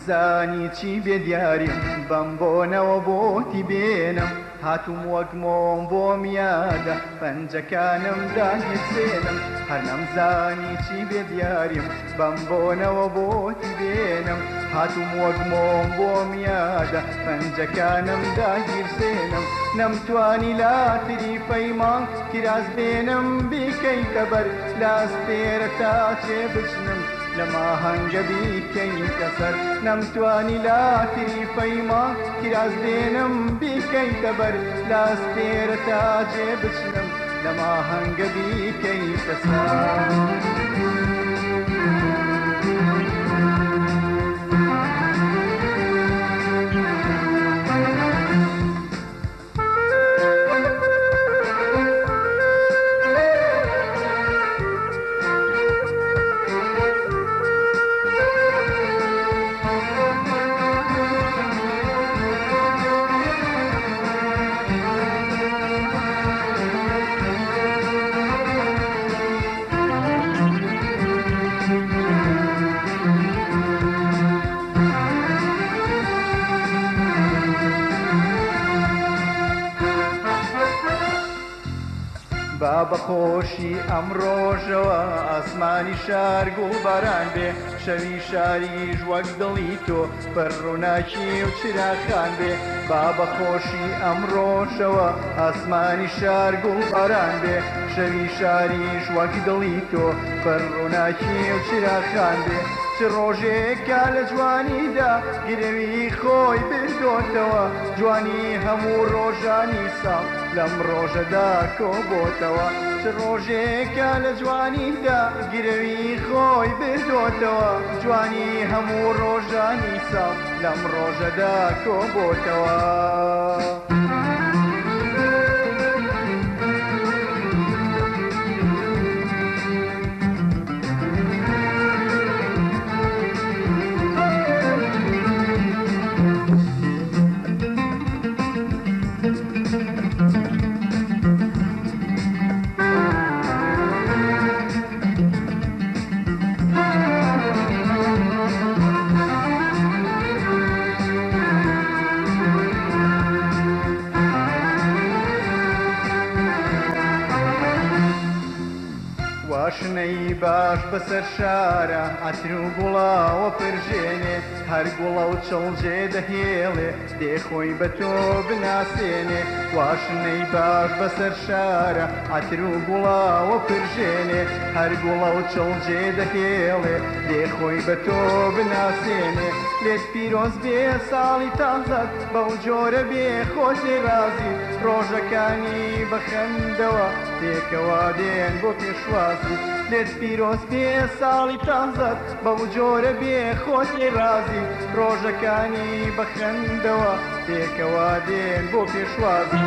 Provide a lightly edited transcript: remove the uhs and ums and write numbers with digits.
نەمزانی چی بێ دیاریم بەم بۆنەوە بۆتی بێنم هاتووم وەک مۆم بۆم یادە پەنجەکانم داگیرسێنم هەر نەمزانی چی بێ دیاریم بەم بۆنەوە بۆتی بێنم هاتووم وەک مۆم بۆم یادە پەنجەکانم داگیرسێنم نەمتوانی لاتری فەیمان کراس بێنم بیکەیتە بەر لاستێرە تا چێ بچنم لما هەنگە بیکەیتە سەر نەمتوانی لاتری فەیمان کراس بێنم بیکەیتە بەر لاستێرە تا جێ بچنم لما هەنگە بیکەیتە سەر با بەخۆشی ئەم ڕۆژەوە ئاسمانی شارگ و باران بێ شەوی شاریش وەک دڵی تۆ پەڕووناکی و چراخان بێ با بەخۆشی ئەم ڕۆژەوە ئاسمانی شارگ و باران بێ شەوی شاریش وەک دڵی تۆ پەڕووناکی و چراخان بێ چ ڕۆژێکە لە جوانیدا گرەوی خۆی بردۆتەوە جوانی هەموو ڕۆژانی ساڵ لەم ڕۆژەدا کۆبۆتەوە چ ڕۆژێکە لە جوانیدا گرەوی خۆی بردۆتەوە جوانی هەموو ڕۆژانی ساڵ لەم ڕۆژەدا کۆبۆتەوە واشنەی باش بەسەر شارە عەتر و گوڵاوە پرژێنێ هەر گوڵە و چەڵجێ دەهێڵێ دێخۆی بە تۆ بناسێنێ واشنەی باش بەسەر شارە عەتر و گوڵاوە پرژێنێ هەر گوڵە و چەڵجێ دەهێڵێ دێخۆی بە تۆ بناسێنێ لێت پیرۆز بێ ساڵی تازەت بەو جۆرە بێ خۆت لێ رازی ڕۆژەکانی بەخەندەوە تێکەوە دێن بۆ پێشوازی لێت پیرۆز بێ ساڵی تازەت بەو جۆرە بێ خۆت لێ رازی ڕۆژەکانی بەخەندەوە تێکەوە دێن بۆ پێشوازی